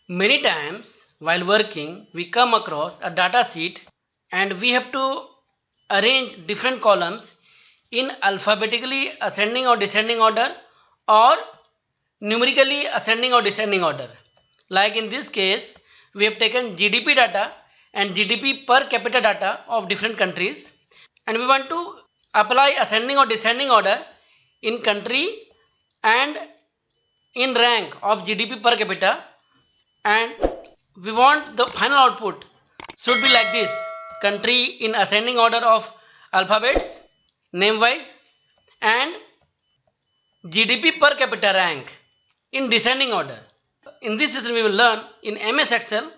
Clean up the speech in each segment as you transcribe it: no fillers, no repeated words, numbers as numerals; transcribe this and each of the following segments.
Many times while working, we come across a data sheet and we have to arrange different columns in alphabetically ascending or descending order or numerically ascending or descending order. Like in this case, we have taken GDP data and GDP per capita data of different countries, and we want to apply ascending or descending order in country and in rank of GDP per capita, and we want the final output should be like this: country in ascending order of alphabets name wise and GDP per capita rank in descending order. In this session we will learn in MS Excel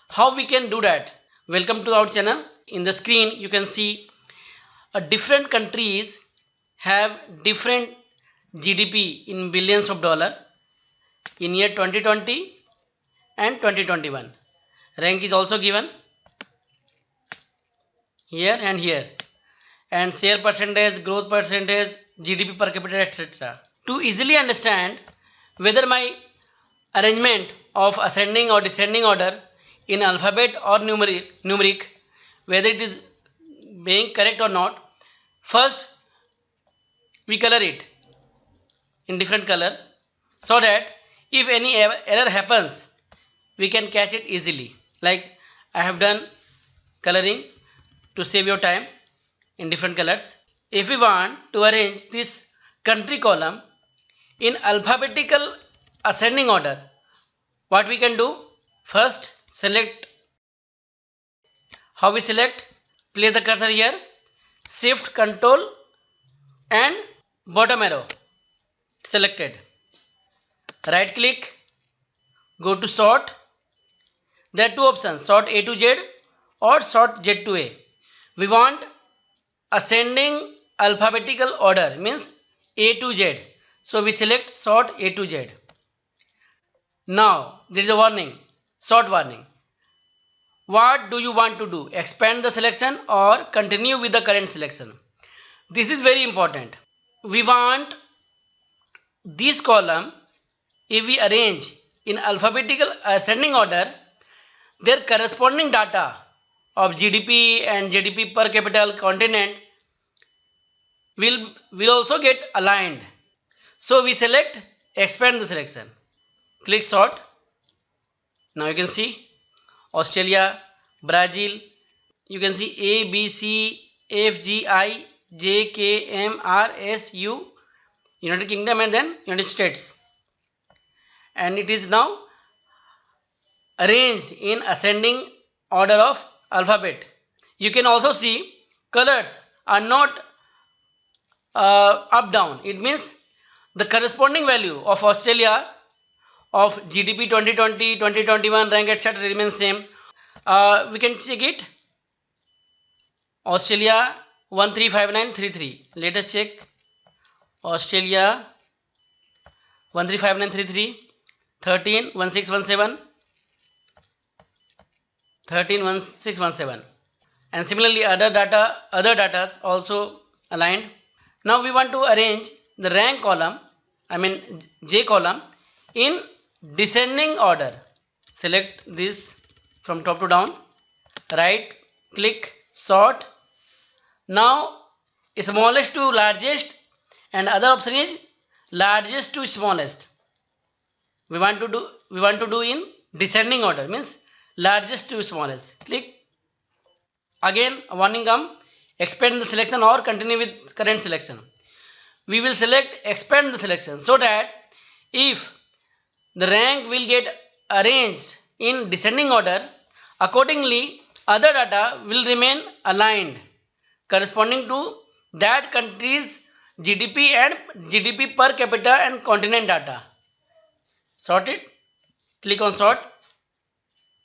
how we can do that. Welcome to our channel. In the screen you can see different countries have different GDP in billions of dollar in year 2020 and 2021. Rank is also given here and here, and share percentage, growth percentage, GDP per capita, etc. To easily understand whether my arrangement of ascending or descending order in alphabet or numeric, whether it is being correct or not, first we color it in different color so that if any error happens we can catch it easily. Like I have done coloring to save your time in different colors. If we want to arrange this country column in alphabetical ascending order, what we can do? First select. How we select? Place the cursor here, shift control and bottom arrow selected. Right click, go to sort. There are two options, sort A to Z or sort Z to A. We want ascending alphabetical order, means A to Z. So we select sort A to Z. Now there is a warning, sort warning. What do you want to do? Expand the selection or continue with the current selection? This is very important. We want this column, if we arrange in alphabetical ascending order, their corresponding data of GDP and GDP per capita continent will also get aligned. So we select expand the selection. Click sort. Now you can see Australia, Brazil, you can see A, B, C, F, G, I, J, K, M, R, S, U, United Kingdom and then United States. And it is now arranged in ascending order of alphabet. You can also see colors are not up down. It means the corresponding value of Australia of GDP 2020, 2021 rank etc. remains same. We can check it. Australia 135933. Let us check. Australia 135933, 131617, 131617, and similarly other data also aligned. Now we want to arrange the rank column, I mean J column, in descending order. Select this from top to down, right click sort. Now smallest to largest and other option is largest to smallest. We want to do in descending order, means largest to smallest. Click. Again a warning come, expand the selection or continue with current selection. We will select expand the selection so that if the rank will get arranged in descending order, accordingly other data will remain aligned corresponding to that country's GDP and GDP per capita and continent data. Sort it. Click on sort.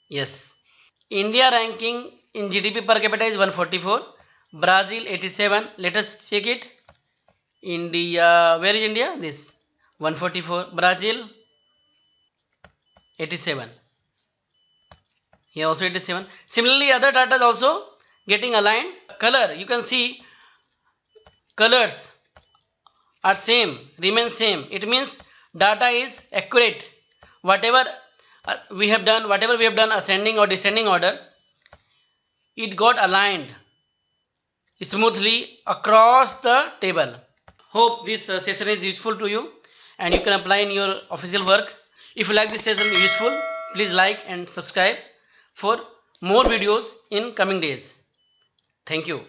Yes. India ranking in GDP per capita is 144. Brazil 87. Let us check it. India, where is India? This 144. Brazil 87. Here also 87. Similarly other data is also getting aligned. Color, you can see colors are same, remain same. It means data is accurate. Whatever we have done whatever we have done ascending or descending order, it got aligned smoothly across the table. Hope this session is useful to you and you can apply in your official work. If you like this session useful, please like and subscribe for more videos in coming days. Thank you.